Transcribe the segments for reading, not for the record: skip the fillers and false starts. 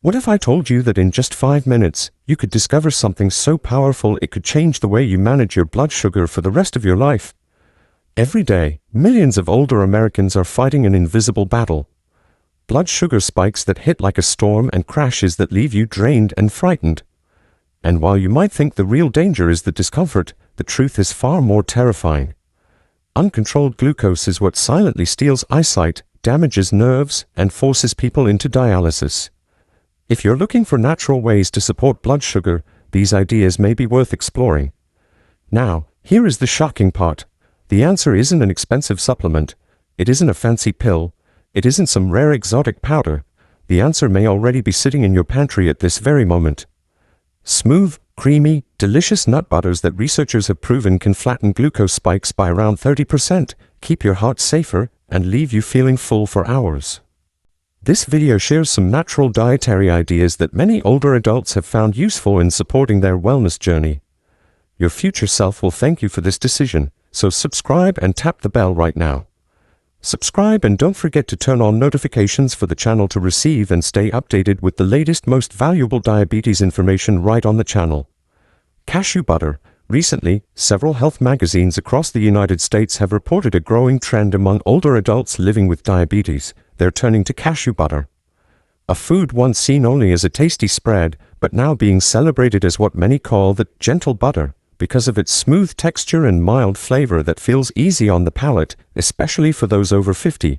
What if I told you that in just 5 minutes, you could discover something so powerful it could change the way you manage your blood sugar for the rest of your life? Every day, millions of older Americans are fighting an invisible battle. Blood sugar spikes that hit like a storm and crashes that leave you drained and frightened. And while you might think the real danger is the discomfort, the truth is far more terrifying. Uncontrolled glucose is what silently steals eyesight, damages nerves, and forces people into dialysis. If you're looking for natural ways to support blood sugar, these ideas may be worth exploring. Now, here is the shocking part. The answer isn't an expensive supplement. It isn't a fancy pill. It isn't some rare exotic powder. The answer may already be sitting in your pantry at this very moment. Smooth, creamy, delicious nut butters that researchers have proven can flatten glucose spikes by around 30%, keep your heart safer, and leave you feeling full for hours. This video shares some natural dietary ideas that many older adults have found useful in supporting their wellness journey. Your future self will thank you for this decision, so subscribe and tap the bell right now. Subscribe and don't forget to turn on notifications for the channel to receive and stay updated with the latest, most valuable diabetes information right on the channel. Cashew butter. Recently, several health magazines across the United States have reported a growing trend among older adults living with diabetes. They're turning to cashew butter. A food once seen only as a tasty spread, but now being celebrated as what many call the gentle butter, because of its smooth texture and mild flavor that feels easy on the palate, especially for those over 50.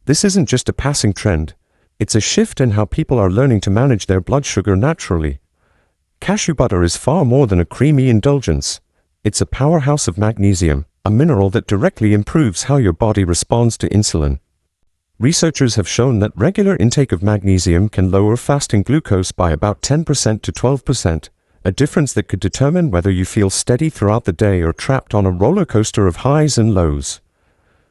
This isn't just a passing trend. It's a shift in how people are learning to manage their blood sugar naturally. Cashew butter is far more than a creamy indulgence. It's a powerhouse of magnesium, a mineral that directly improves how your body responds to insulin. Researchers have shown that regular intake of magnesium can lower fasting glucose by about 10% to 12%, a difference that could determine whether you feel steady throughout the day or trapped on a roller coaster of highs and lows.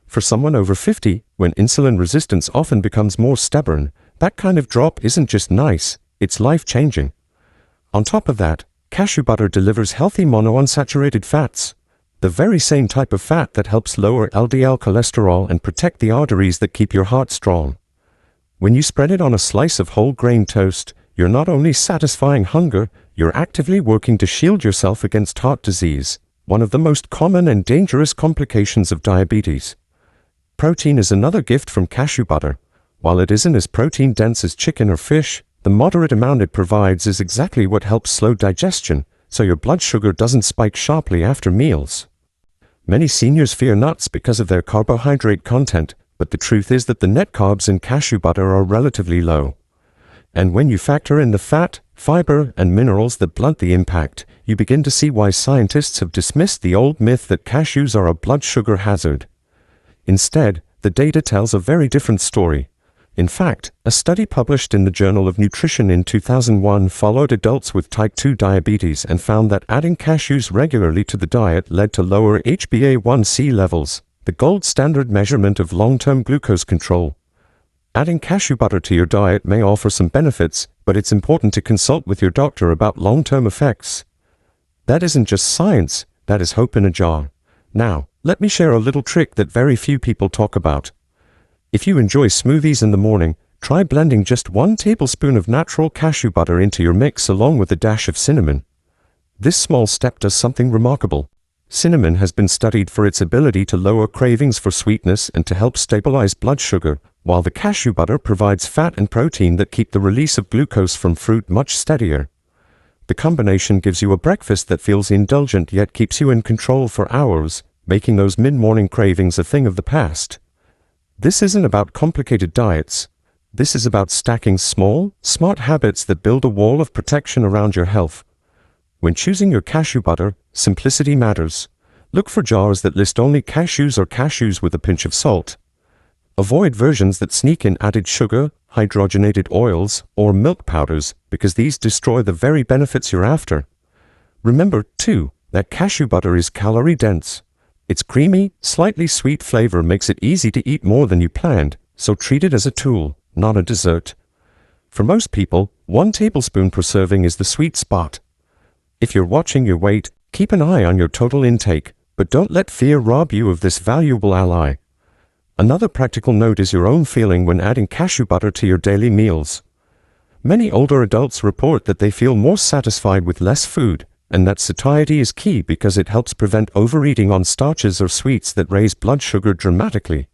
For someone over 50, when insulin resistance often becomes more stubborn, that kind of drop isn't just nice, it's life-changing. On top of that, cashew butter delivers healthy monounsaturated fats, the very same type of fat that helps lower LDL cholesterol and protect the arteries that keep your heart strong. When you spread it on a slice of whole grain toast, you're not only satisfying hunger, you're actively working to shield yourself against heart disease, one of the most common and dangerous complications of diabetes. Protein is another gift from cashew butter. While it isn't as protein-dense as chicken or fish, the moderate amount it provides is exactly what helps slow digestion, so your blood sugar doesn't spike sharply after meals. Many seniors fear nuts because of their carbohydrate content, but the truth is that the net carbs in cashew butter are relatively low. And when you factor in the fat, fiber, and minerals that blunt the impact, you begin to see why scientists have dismissed the old myth that cashews are a blood sugar hazard. Instead, the data tells a very different story. In fact, a study published in the Journal of Nutrition in 2001 followed adults with type 2 diabetes and found that adding cashews regularly to the diet led to lower HbA1c levels, the gold standard measurement of long-term glucose control. Adding cashew butter to your diet may offer some benefits, but it's important to consult with your doctor about long-term effects. That isn't just science, that is hope in a jar. Now, let me share a little trick that very few people talk about. If you enjoy smoothies in the morning, try blending just 1 tablespoon of natural cashew butter into your mix along with a dash of cinnamon. This small step does something remarkable. Cinnamon has been studied for its ability to lower cravings for sweetness and to help stabilize blood sugar, while the cashew butter provides fat and protein that keep the release of glucose from fruit much steadier. The combination gives you a breakfast that feels indulgent yet keeps you in control for hours, making those mid-morning cravings a thing of the past. This isn't about complicated diets. This is about stacking small, smart habits that build a wall of protection around your health. When choosing your cashew butter, simplicity matters. Look for jars that list only cashews or cashews with a pinch of salt. Avoid versions that sneak in added sugar, hydrogenated oils, or milk powders, because these destroy the very benefits you're after. Remember, too, that cashew butter is calorie-dense. Its creamy, slightly sweet flavor makes it easy to eat more than you planned, so treat it as a tool, not a dessert. For most people, 1 tablespoon per serving is the sweet spot. If you're watching your weight, keep an eye on your total intake, but don't let fear rob you of this valuable ally. Another practical note is your own feeling when adding cashew butter to your daily meals. Many older adults report that they feel more satisfied with less food, and that satiety is key because it helps prevent overeating on starches or sweets that raise blood sugar dramatically.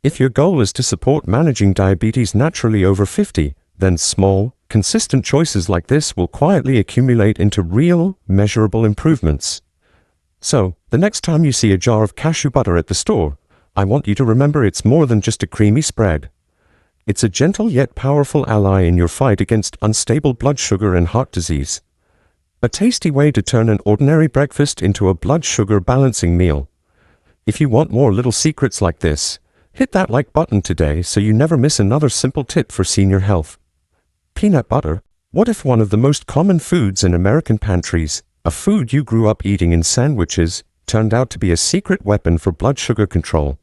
If your goal is to support managing diabetes naturally over 50, then small, consistent choices like this will quietly accumulate into real, measurable improvements. So, the next time you see a jar of cashew butter at the store, I want you to remember it's more than just a creamy spread. It's a gentle yet powerful ally in your fight against unstable blood sugar and heart disease. A tasty way to turn an ordinary breakfast into a blood sugar balancing meal. If you want more little secrets like this, hit that like button today so you never miss another simple tip for senior health. Peanut butter. What if one of the most common foods in American pantries, a food you grew up eating in sandwiches, turned out to be a secret weapon for blood sugar control?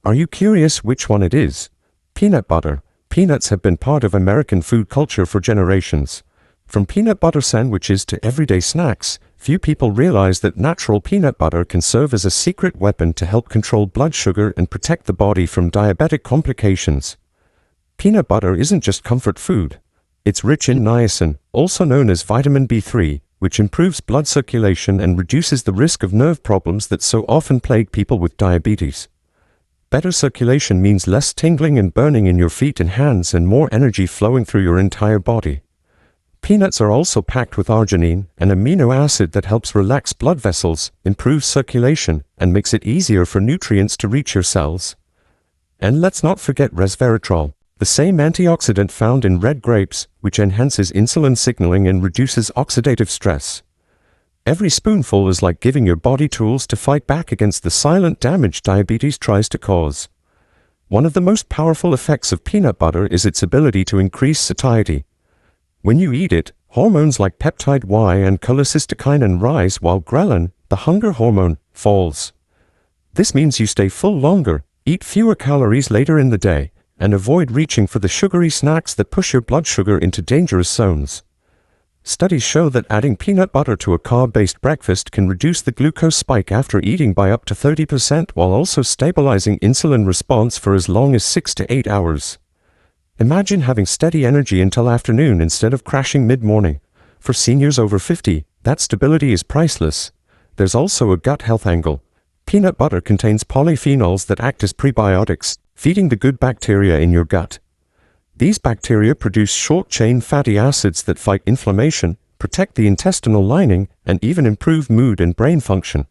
Are you curious which one it is? Peanut butter. Peanuts have been part of American food culture for generations. From peanut butter sandwiches to everyday snacks, few people realize that natural peanut butter can serve as a secret weapon to help control blood sugar and protect the body from diabetic complications. Peanut butter isn't just comfort food. It's rich in niacin, also known as vitamin B3, which improves blood circulation and reduces the risk of nerve problems that so often plague people with diabetes. Better circulation means less tingling and burning in your feet and hands and more energy flowing through your entire body. Peanuts are also packed with arginine, an amino acid that helps relax blood vessels, improves circulation, and makes it easier for nutrients to reach your cells. And let's not forget resveratrol, the same antioxidant found in red grapes, which enhances insulin signaling and reduces oxidative stress. Every spoonful is like giving your body tools to fight back against the silent damage diabetes tries to cause. One of the most powerful effects of peanut butter is its ability to increase satiety. When you eat it, hormones like peptide Y and cholecystokinin rise while ghrelin, the hunger hormone, falls. This means you stay full longer, eat fewer calories later in the day, and avoid reaching for the sugary snacks that push your blood sugar into dangerous zones. Studies show that adding peanut butter to a carb-based breakfast can reduce the glucose spike after eating by up to 30% while also stabilizing insulin response for as long as 6 to 8 hours. Imagine having steady energy until afternoon instead of crashing mid-morning. For seniors over 50, that stability is priceless. There's also a gut health angle. Peanut butter contains polyphenols that act as prebiotics, feeding the good bacteria in your gut. These bacteria produce short-chain fatty acids that fight inflammation, protect the intestinal lining, and even improve mood and brain function.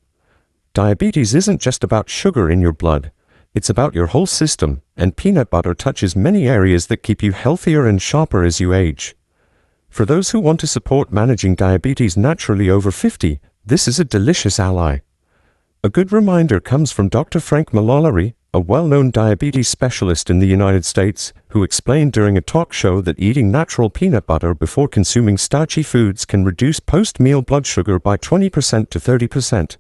Diabetes isn't just about sugar in your blood. It's about your whole system, and peanut butter touches many areas that keep you healthier and sharper as you age. For those who want to support managing diabetes naturally over 50, this is a delicious ally. A good reminder comes from Dr. Frank Mallory, a well-known diabetes specialist in the United States, who explained during a talk show that eating natural peanut butter before consuming starchy foods can reduce post-meal blood sugar by 20% to 30%.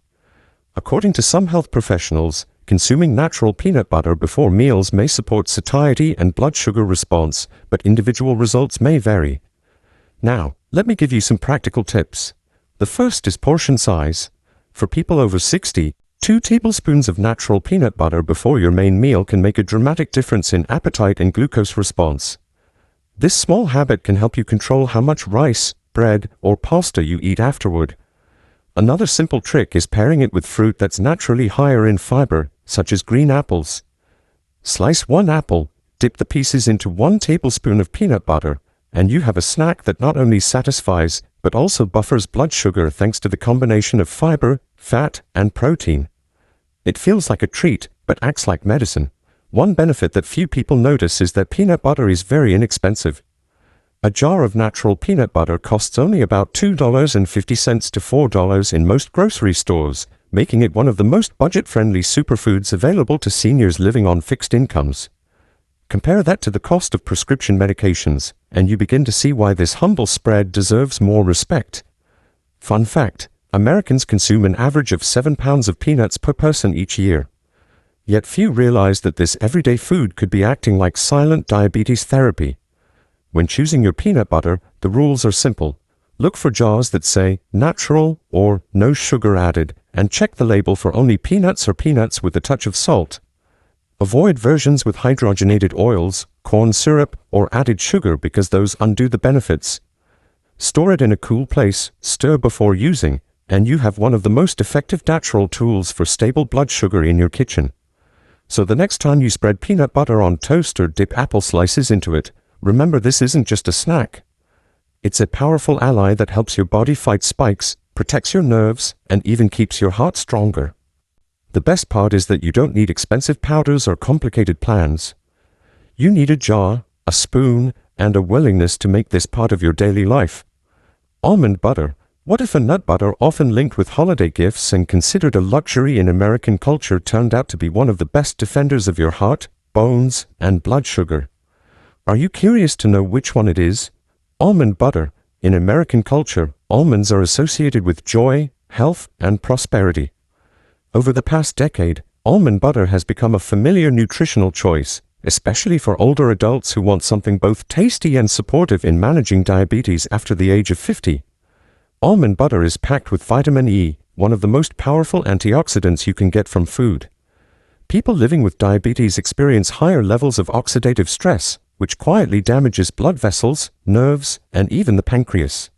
According to some health professionals, consuming natural peanut butter before meals may support satiety and blood sugar response, but individual results may vary. Now, let me give you some practical tips. The first is portion size. For people over 60, 2 tablespoons of natural peanut butter before your main meal can make a dramatic difference in appetite and glucose response. This small habit can help you control how much rice, bread, or pasta you eat afterward. Another simple trick is pairing it with fruit that's naturally higher in fiber, such as green apples. Slice 1 apple, dip the pieces into 1 tablespoon of peanut butter, and you have a snack that not only satisfies, but also buffers blood sugar thanks to the combination of fiber, fat, and protein. It feels like a treat, but acts like medicine. One benefit that few people notice is that peanut butter is very inexpensive. A jar of natural peanut butter costs only about $2.50 to $4 in most grocery stores, making it one of the most budget-friendly superfoods available to seniors living on fixed incomes. Compare that to the cost of prescription medications, and you begin to see why this humble spread deserves more respect. Fun fact: Americans consume an average of 7 pounds of peanuts per person each year. Yet few realize that this everyday food could be acting like silent diabetes therapy. When choosing your peanut butter, the rules are simple. Look for jars that say natural or no sugar added, and check the label for only peanuts or peanuts with a touch of salt. Avoid versions with hydrogenated oils, corn syrup, or added sugar because those undo the benefits. Store it in a cool place, stir before using, and you have one of the most effective natural tools for stable blood sugar in your kitchen. So the next time you spread peanut butter on toast or dip apple slices into it, remember this isn't just a snack. It's a powerful ally that helps your body fight spikes, protects your nerves, and even keeps your heart stronger. The best part is that you don't need expensive powders or complicated plans. You need a jar, a spoon, and a willingness to make this part of your daily life. Almond butter. What if a nut butter often linked with holiday gifts and considered a luxury in American culture turned out to be one of the best defenders of your heart, bones, and blood sugar? Are you curious to know which one it is? Almond butter. In American culture, almonds are associated with joy, health, and prosperity. Over the past decade, almond butter has become a familiar nutritional choice, especially for older adults who want something both tasty and supportive in managing diabetes after the age of 50. Almond butter is packed with vitamin E, one of the most powerful antioxidants you can get from food. People living with diabetes experience higher levels of oxidative stress, which quietly damages blood vessels, nerves, and even the pancreas.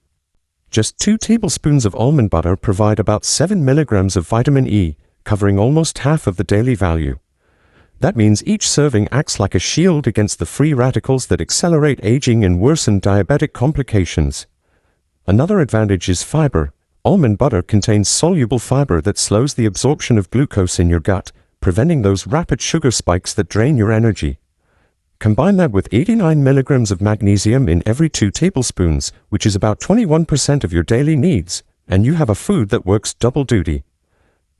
Just 2 tablespoons of almond butter provide about 7 milligrams of vitamin E, covering almost half of the daily value. That means each serving acts like a shield against the free radicals that accelerate aging and worsen diabetic complications. Another advantage is fiber. Almond butter contains soluble fiber that slows the absorption of glucose in your gut, preventing those rapid sugar spikes that drain your energy. Combine that with 89 milligrams of magnesium in every 2 tablespoons, which is about 21% of your daily needs, and you have a food that works double duty.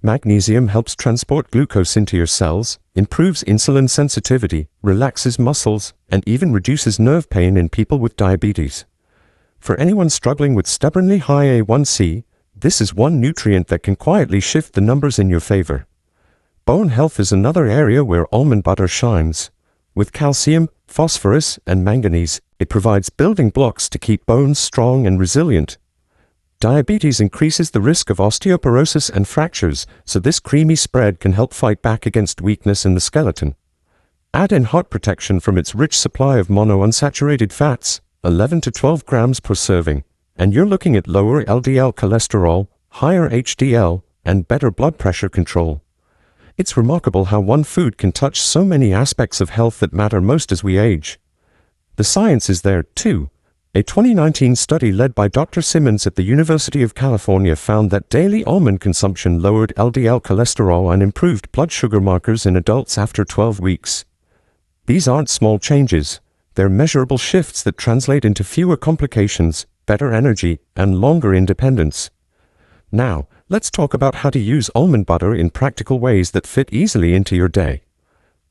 Magnesium helps transport glucose into your cells, improves insulin sensitivity, relaxes muscles, and even reduces nerve pain in people with diabetes. For anyone struggling with stubbornly high A1C, this is one nutrient that can quietly shift the numbers in your favor. Bone health is another area where almond butter shines. With calcium, phosphorus, and manganese, it provides building blocks to keep bones strong and resilient. Diabetes increases the risk of osteoporosis and fractures, so this creamy spread can help fight back against weakness in the skeleton. Add in heart protection from its rich supply of monounsaturated fats, 11 to 12 grams per serving, and you're looking at lower LDL cholesterol, higher HDL, and better blood pressure control. It's remarkable how one food can touch so many aspects of health that matter most as we age. The science is there, too. A 2019 study led by Dr. Simmons at the University of California found that daily almond consumption lowered LDL cholesterol and improved blood sugar markers in adults after 12 weeks. These aren't small changes. They're measurable shifts that translate into fewer complications, better energy, and longer independence. Now, let's talk about how to use almond butter in practical ways that fit easily into your day.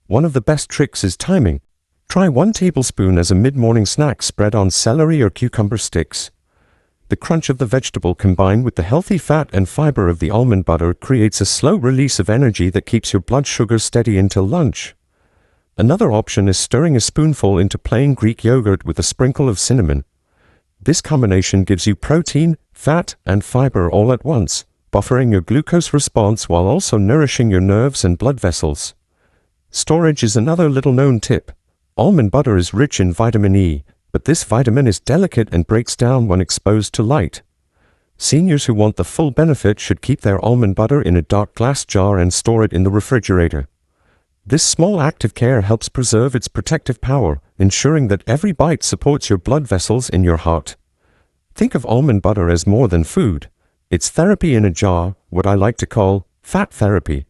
One of the best tricks is timing. Try 1 tablespoon as a mid-morning snack spread on celery or cucumber sticks. The crunch of the vegetable combined with the healthy fat and fiber of the almond butter creates a slow release of energy that keeps your blood sugar steady until lunch. Another option is stirring a spoonful into plain Greek yogurt with a sprinkle of cinnamon. This combination gives you protein, fat, and fiber all at once, buffering your glucose response while also nourishing your nerves and blood vessels. Storage is another little-known tip. Almond butter is rich in vitamin E, but this vitamin is delicate and breaks down when exposed to light. Seniors who want the full benefit should keep their almond butter in a dark glass jar and store it in the refrigerator. This small act of care helps preserve its protective power, ensuring that every bite supports your blood vessels in your heart. Think of almond butter as more than food. It's therapy in a jar, what I like to call fat therapy.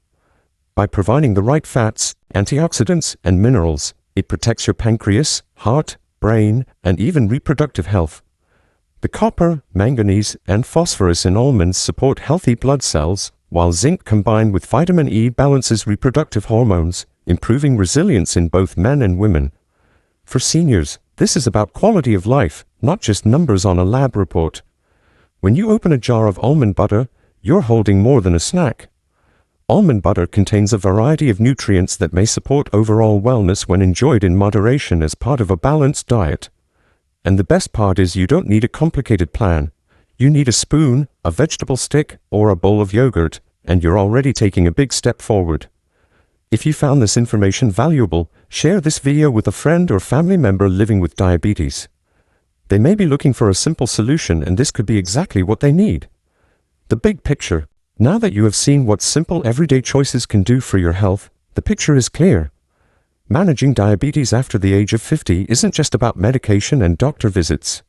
By providing the right fats, antioxidants, and minerals, it protects your pancreas, heart, brain, and even reproductive health. The copper, manganese, and phosphorus in almonds support healthy blood cells, while zinc combined with vitamin E balances reproductive hormones, improving resilience in both men and women. For seniors, this is about quality of life, not just numbers on a lab report. When you open a jar of almond butter, you're holding more than a snack. Almond butter contains a variety of nutrients that may support overall wellness when enjoyed in moderation as part of a balanced diet. And the best part is you don't need a complicated plan. You need a spoon, a vegetable stick, or a bowl of yogurt, and you're already taking a big step forward. If you found this information valuable, share this video with a friend or family member living with diabetes. They may be looking for a simple solution, and this could be exactly what they need. The big picture. Now that you have seen what simple everyday choices can do for your health, the picture is clear. Managing diabetes after the age of 50 isn't just about medication and doctor visits.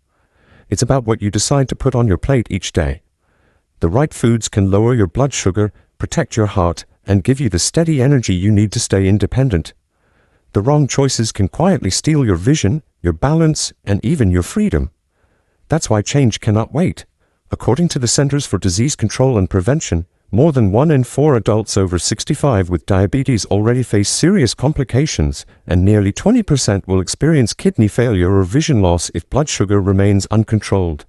It's about what you decide to put on your plate each day. The right foods can lower your blood sugar, protect your heart, and give you the steady energy you need to stay independent. The wrong choices can quietly steal your vision, your balance, and even your freedom. That's why change cannot wait. According to the Centers for Disease Control and Prevention, more than 1 in 4 adults over 65 with diabetes already face serious complications, and nearly 20% will experience kidney failure or vision loss if blood sugar remains uncontrolled.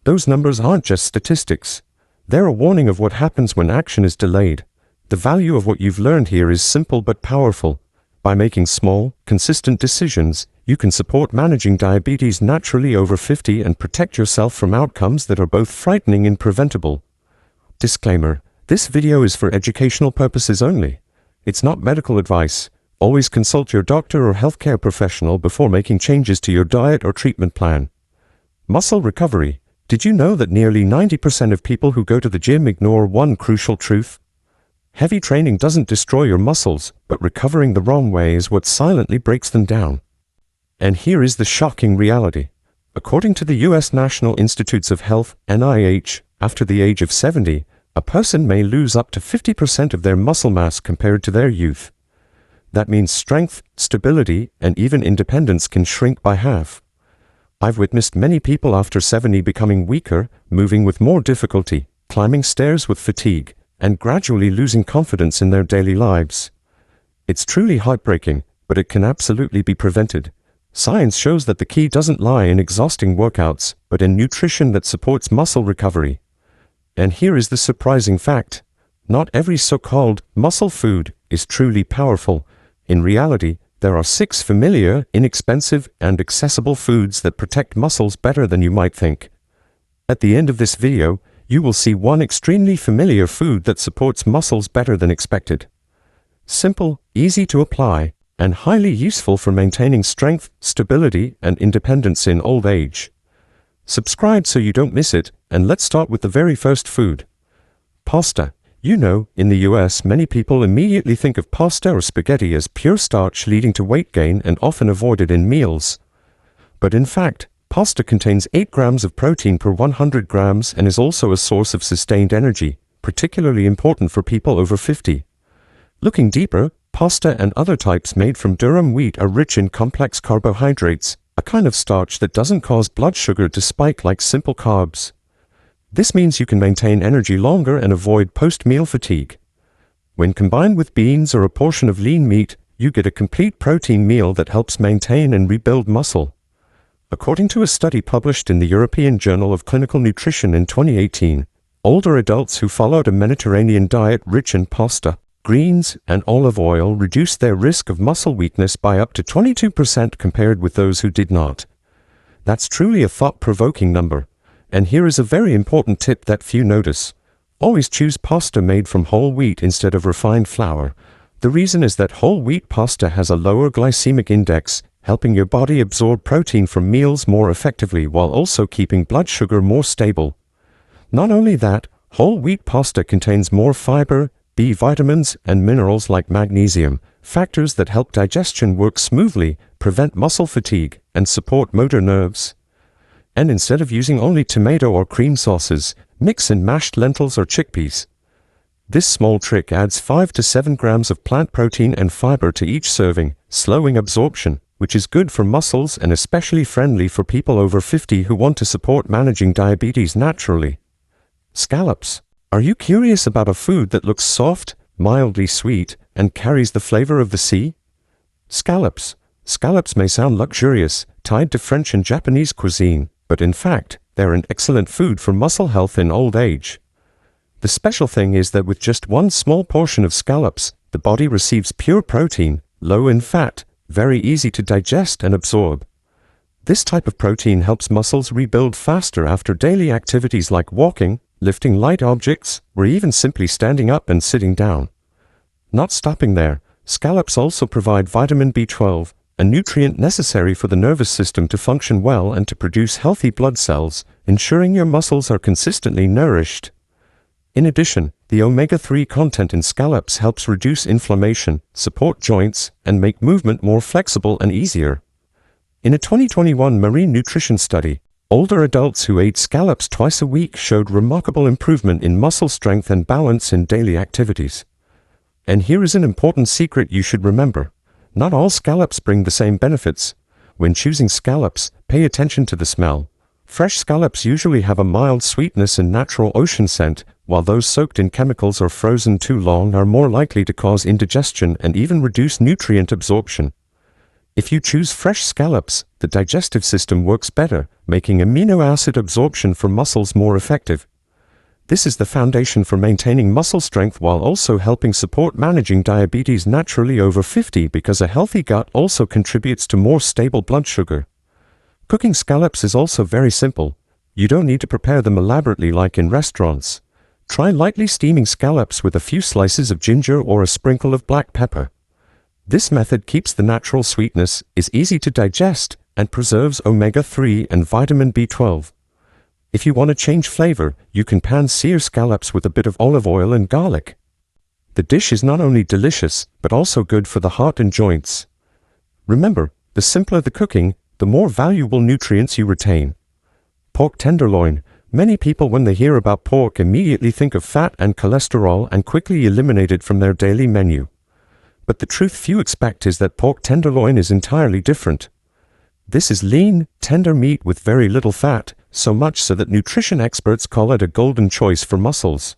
Those numbers aren't just statistics. They're a warning of what happens when action is delayed. The value of what you've learned here is simple but powerful. By making small, consistent decisions, you can support managing diabetes naturally over 50 and protect yourself from outcomes that are both frightening and preventable. Disclaimer: this video is for educational purposes only. It's not medical advice. Always consult your doctor or healthcare professional before making changes to your diet or treatment plan. Muscle recovery. Did you know that nearly 90% of people who go to the gym ignore one crucial truth? Heavy training doesn't destroy your muscles, but recovering the wrong way is what silently breaks them down. And here is the shocking reality. According to the U.S. National Institutes of Health, NIH, after the age of 70, a person may lose up to 50% of their muscle mass compared to their youth. That means strength, stability, and even independence can shrink by half. I've witnessed many people after 70 becoming weaker, moving with more difficulty, climbing stairs with fatigue, and gradually losing confidence in their daily lives. It's truly heartbreaking, but it can absolutely be prevented. Science shows that the key doesn't lie in exhausting workouts, but in nutrition that supports muscle recovery. And here is the surprising fact. Not every so-called muscle food is truly powerful. In reality, there are 6 familiar, inexpensive, and accessible foods that protect muscles better than you might think. At the end of this video, you will see one extremely familiar food that supports muscles better than expected. Simple, easy to apply, and highly useful for maintaining strength, stability, and independence in old age. Subscribe so you don't miss it, and let's start with the very first food. Pasta. You know, in the US, many people immediately think of pasta or spaghetti as pure starch leading to weight gain and often avoided in meals. But in fact, pasta contains 8 grams of protein per 100 grams and is also a source of sustained energy, particularly important for people over 50. Looking deeper, pasta and other types made from durum wheat are rich in complex carbohydrates, a kind of starch that doesn't cause blood sugar to spike like simple carbs. This means you can maintain energy longer and avoid post-meal fatigue. When combined with beans or a portion of lean meat, you get a complete protein meal that helps maintain and rebuild muscle. According to a study published in the European Journal of Clinical Nutrition in 2018, older adults who followed a Mediterranean diet rich in pasta, greens, and olive oil reduced their risk of muscle weakness by up to 22% compared with those who did not. That's truly a thought-provoking number. And here is a very important tip that few notice. Always choose pasta made from whole wheat instead of refined flour. The reason is that whole wheat pasta has a lower glycemic index, helping your body absorb protein from meals more effectively while also keeping blood sugar more stable. Not only that, whole wheat pasta contains more fiber, B vitamins, and minerals like magnesium, factors that help digestion work smoothly, prevent muscle fatigue, and support motor nerves. And instead of using only tomato or cream sauces, mix in mashed lentils or chickpeas. This small trick adds 5 to 7 grams of plant protein and fiber to each serving, slowing absorption, which is good for muscles and especially friendly for people over 50 who want to support managing diabetes naturally. Scallops. Are you curious about a food that looks soft, mildly sweet, and carries the flavor of the sea? Scallops. Scallops may sound luxurious, tied to French and Japanese cuisine, but in fact, they're an excellent food for muscle health in old age. The special thing is that with just one small portion of scallops, the body receives pure protein, low in fat, very easy to digest and absorb. This type of protein helps muscles rebuild faster after daily activities like walking, lifting light objects, or even simply standing up and sitting down. Not stopping there, Scallops also provide vitamin B12, a nutrient necessary for the nervous system to function well and to produce healthy blood cells, ensuring your muscles are consistently nourished. In addition, the omega-3 content in scallops helps reduce inflammation, support joints, and make movement more flexible and easier. In a 2021 marine nutrition study, older adults who ate scallops twice a week showed remarkable improvement in muscle strength and balance in daily activities. And here is an important secret you should remember. Not all scallops bring the same benefits. When choosing scallops, pay attention to the smell. Fresh scallops usually have a mild sweetness and natural ocean scent, while those soaked in chemicals or frozen too long are more likely to cause indigestion and even reduce nutrient absorption. If you choose fresh scallops, the digestive system works better, making amino acid absorption for muscles more effective. This is the foundation for maintaining muscle strength while also helping support managing diabetes naturally over 50 because a healthy gut also contributes to more stable blood sugar. Cooking scallops is also very simple. You don't need to prepare them elaborately like in restaurants. Try lightly steaming scallops with a few slices of ginger or a sprinkle of black pepper. This method keeps the natural sweetness, is easy to digest, and preserves omega-3 and vitamin B12. If you want to change flavor, you can pan-sear scallops with a bit of olive oil and garlic. The dish is not only delicious, but also good for the heart and joints. Remember, the simpler the cooking, the more valuable nutrients you retain. Pork tenderloin. Many people when they hear about pork immediately think of fat and cholesterol and quickly eliminate it from their daily menu. But the truth few expect is that pork tenderloin is entirely different. This is lean, tender meat with very little fat, so much so that nutrition experts call it a golden choice for muscles.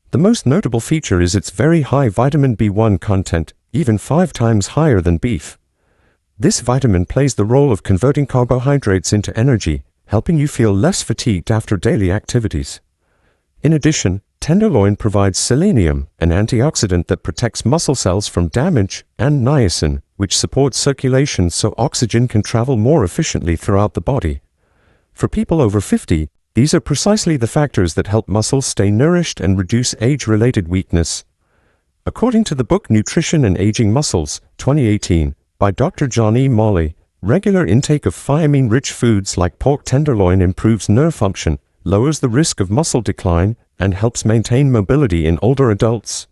The most notable feature is its very high vitamin B1 content, even 5 times higher than beef. This vitamin plays the role of converting carbohydrates into energy, helping you feel less fatigued after daily activities. In addition, tenderloin provides selenium, an antioxidant that protects muscle cells from damage, and niacin, which supports circulation so oxygen can travel more efficiently throughout the body. For people over 50, these are precisely the factors that help muscles stay nourished and reduce age-related weakness. According to the book Nutrition and Aging Muscles, 2018, by Dr. John E. Molley, regular intake of thiamine-rich foods like pork tenderloin improves nerve function, lowers the risk of muscle decline, and helps maintain mobility in older adults.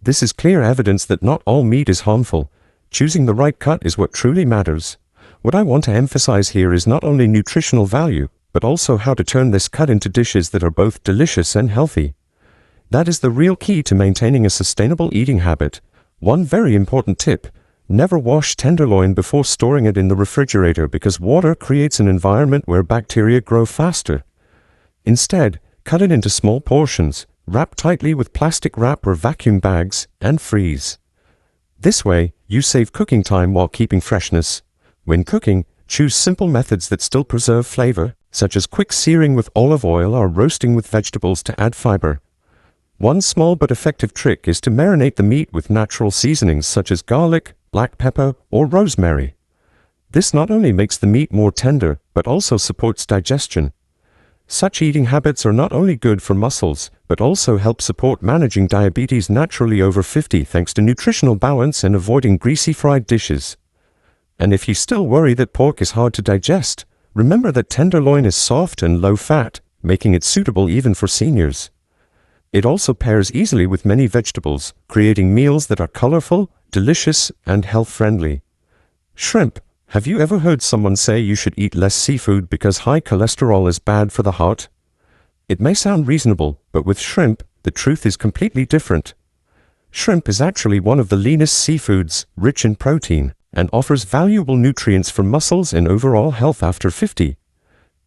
This is clear evidence that not all meat is harmful. Choosing the right cut is what truly matters. What I want to emphasize here is not only nutritional value, but also how to turn this cut into dishes that are both delicious and healthy. That is the real key to maintaining a sustainable eating habit. One very important tip: never wash tenderloin before storing it in the refrigerator because water creates an environment where bacteria grow faster. Instead, cut it into small portions, wrap tightly with plastic wrap or vacuum bags, and freeze. This way, you save cooking time while keeping freshness. When cooking, choose simple methods that still preserve flavor, such as quick searing with olive oil or roasting with vegetables to add fiber. One small but effective trick is to marinate the meat with natural seasonings such as garlic, black pepper, or rosemary. This not only makes the meat more tender, but also supports digestion. Such eating habits are not only good for muscles, but also help support managing diabetes naturally over 50 thanks to nutritional balance and avoiding greasy fried dishes. And if you still worry that pork is hard to digest, remember that tenderloin is soft and low fat, making it suitable even for seniors. It also pairs easily with many vegetables, creating meals that are colorful, delicious, and health-friendly. Shrimp. Have you ever heard someone say you should eat less seafood because high cholesterol is bad for the heart? It may sound reasonable, but with shrimp, the truth is completely different. Shrimp is actually one of the leanest seafoods, rich in protein, and offers valuable nutrients for muscles and overall health after 50.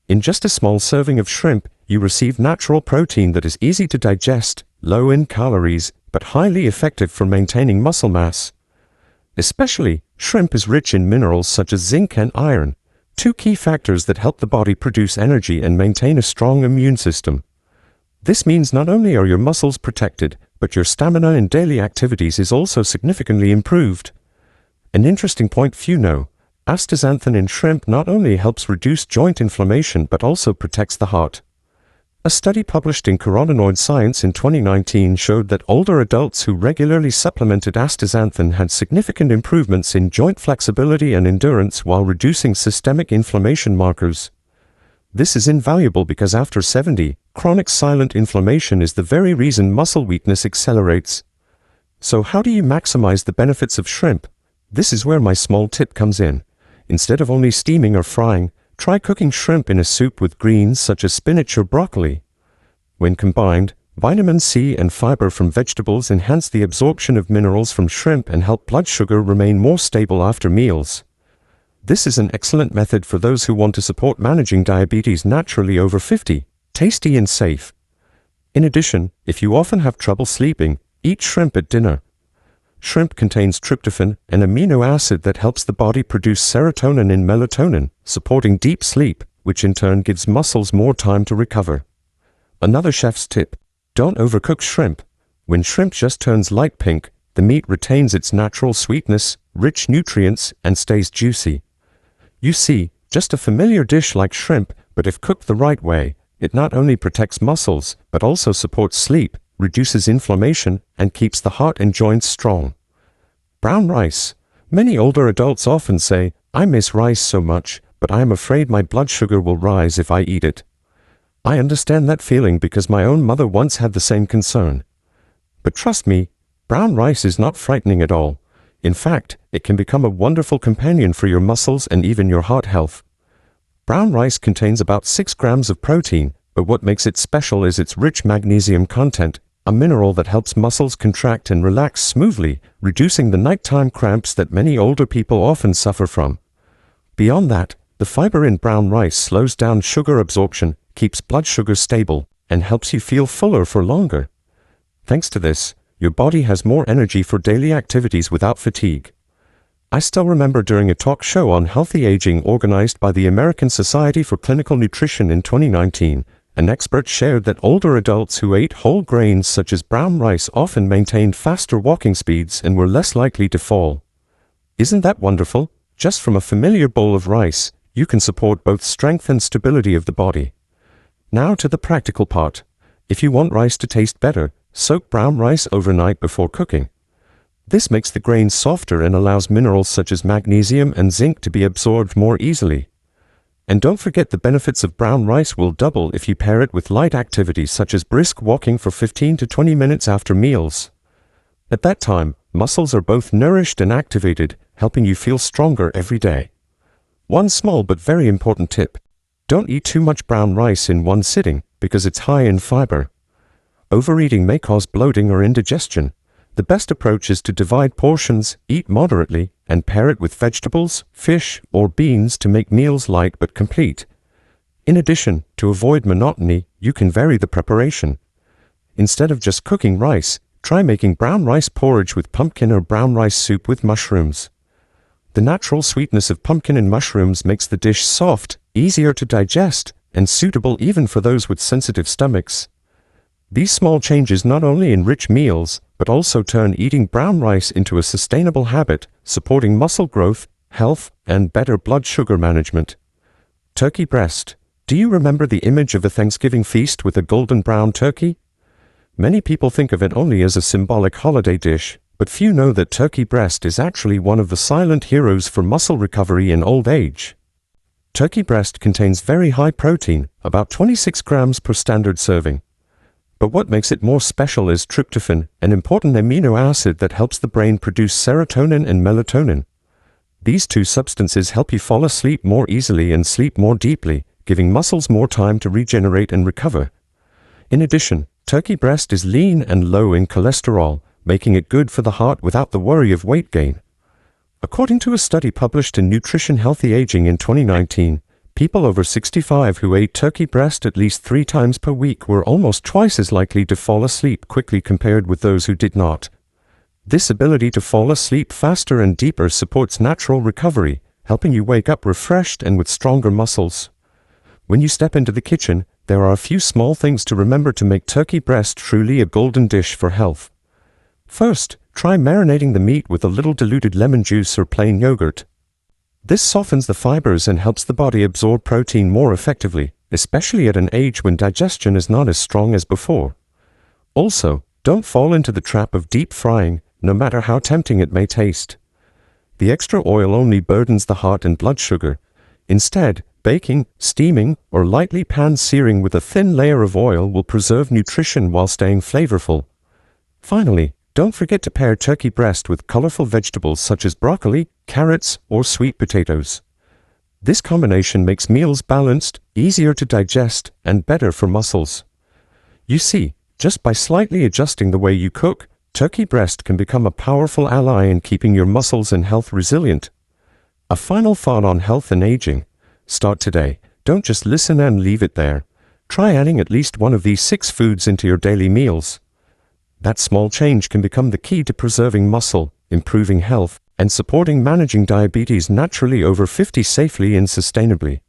In just a small serving of shrimp, you receive natural protein that is easy to digest, low in calories, but highly effective for maintaining muscle mass. Especially, shrimp is rich in minerals such as zinc and iron, 2 key factors that help the body produce energy and maintain a strong immune system. This means not only are your muscles protected, but your stamina in daily activities is also significantly improved. An interesting point few know: astaxanthin in shrimp not only helps reduce joint inflammation but also protects the heart. A study published in Carotenoid Science in 2019 showed that older adults who regularly supplemented astaxanthin had significant improvements in joint flexibility and endurance while reducing systemic inflammation markers. This is invaluable because after 70, chronic silent inflammation is the very reason muscle weakness accelerates. So how do you maximize the benefits of shrimp? This is where my small tip comes in. Instead of only steaming or frying, try cooking shrimp in a soup with greens such as spinach or broccoli. When combined, vitamin C and fiber from vegetables enhance the absorption of minerals from shrimp and help blood sugar remain more stable after meals. This is an excellent method for those who want to support managing diabetes naturally over 50, tasty and safe. In addition, if you often have trouble sleeping, eat shrimp at dinner. Shrimp contains tryptophan, an amino acid that helps the body produce serotonin and melatonin, supporting deep sleep, which in turn gives muscles more time to recover. Another chef's tip: don't overcook shrimp. When shrimp just turns light pink, the meat retains its natural sweetness, rich nutrients, and stays juicy. You see, just a familiar dish like shrimp, but if cooked the right way, it not only protects muscles, but also supports sleep, reduces inflammation, and keeps the heart and joints strong. Brown rice. Many older adults often say, "I miss rice so much, but I am afraid my blood sugar will rise if I eat it." I understand that feeling because my own mother once had the same concern. But trust me, brown rice is not frightening at all. In fact, it can become a wonderful companion for your muscles and even your heart health. Brown rice contains about 6 grams of protein, but what makes it special is its rich magnesium content, a mineral that helps muscles contract and relax smoothly, reducing the nighttime cramps that many older people often suffer from. Beyond that, the fiber in brown rice slows down sugar absorption, keeps blood sugar stable, and helps you feel fuller for longer. Thanks to this, your body has more energy for daily activities without fatigue. I still remember during a talk show on healthy aging organized by the American Society for Clinical Nutrition in 2019, an expert shared that older adults who ate whole grains such as brown rice often maintained faster walking speeds and were less likely to fall. Isn't that wonderful? Just from a familiar bowl of rice, you can support both strength and stability of the body. Now to the practical part. If you want rice to taste better, soak brown rice overnight before cooking. This makes the grains softer and allows minerals such as magnesium and zinc to be absorbed more easily. And don't forget the benefits of brown rice will double if you pair it with light activities such as brisk walking for 15 to 20 minutes after meals. At that time, muscles are both nourished and activated, helping you feel stronger every day. One small but very important tip: don't eat too much brown rice in one sitting because it's high in fiber. Overeating may cause bloating or indigestion. The best approach is to divide portions, eat moderately, and pair it with vegetables, fish, or beans to make meals light but complete. In addition, to avoid monotony, you can vary the preparation. Instead of just cooking rice, try making brown rice porridge with pumpkin or brown rice soup with mushrooms. The natural sweetness of pumpkin and mushrooms makes the dish soft, easier to digest, and suitable even for those with sensitive stomachs. These small changes not only enrich meals, but also turn eating brown rice into a sustainable habit, supporting muscle growth, health, and better blood sugar management. Turkey breast. Do you remember the image of a Thanksgiving feast with a golden brown turkey? Many people think of it only as a symbolic holiday dish, but few know that turkey breast is actually one of the silent heroes for muscle recovery in old age. Turkey breast contains very high protein, about 26 grams per standard serving. But what makes it more special is tryptophan, an important amino acid that helps the brain produce serotonin and melatonin. These two substances help you fall asleep more easily and sleep more deeply, giving muscles more time to regenerate and recover. In addition, turkey breast is lean and low in cholesterol, making it good for the heart without the worry of weight gain. According to a study published in Nutrition Healthy Aging in 2019, people over 65 who ate turkey breast at least 3 times per week were almost twice as likely to fall asleep quickly compared with those who did not. This ability to fall asleep faster and deeper supports natural recovery, helping you wake up refreshed and with stronger muscles. When you step into the kitchen, there are a few small things to remember to make turkey breast truly a golden dish for health. First, try marinating the meat with a little diluted lemon juice or plain yogurt. This softens the fibers and helps the body absorb protein more effectively, especially at an age when digestion is not as strong as before. Also, don't fall into the trap of deep frying, no matter how tempting it may taste. The extra oil only burdens the heart and blood sugar. Instead, baking, steaming, or lightly pan-searing with a thin layer of oil will preserve nutrition while staying flavorful. Finally, don't forget to pair turkey breast with colorful vegetables such as broccoli, carrots, or sweet potatoes. This combination makes meals balanced, easier to digest, and better for muscles. You see, just by slightly adjusting the way you cook, turkey breast can become a powerful ally in keeping your muscles and health resilient. A final thought on health and aging. Start today. Don't just listen and leave it there. Try adding at least one of these 6 foods into your daily meals. That small change can become the key to preserving muscle, improving health, and supporting managing diabetes naturally over 50 safely and sustainably.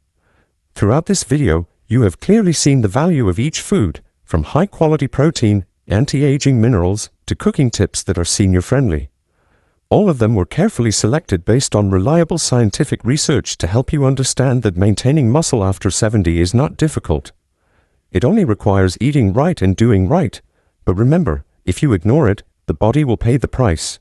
Throughout this video, you have clearly seen the value of each food, from high-quality protein, anti-aging minerals, to cooking tips that are senior-friendly. All of them were carefully selected based on reliable scientific research to help you understand that maintaining muscle after 70 is not difficult. It only requires eating right and doing right. But remember, if you ignore it, the body will pay the price.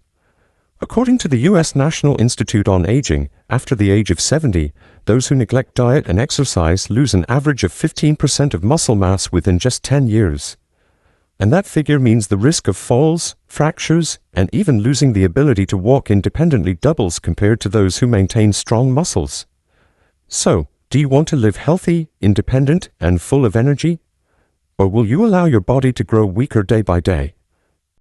According to the U.S. National Institute on Aging, after the age of 70, those who neglect diet and exercise lose an average of 15% of muscle mass within just 10 years. And that figure means the risk of falls, fractures, and even losing the ability to walk independently doubles compared to those who maintain strong muscles. So, do you want to live healthy, independent, and full of energy? Or will you allow your body to grow weaker day by day?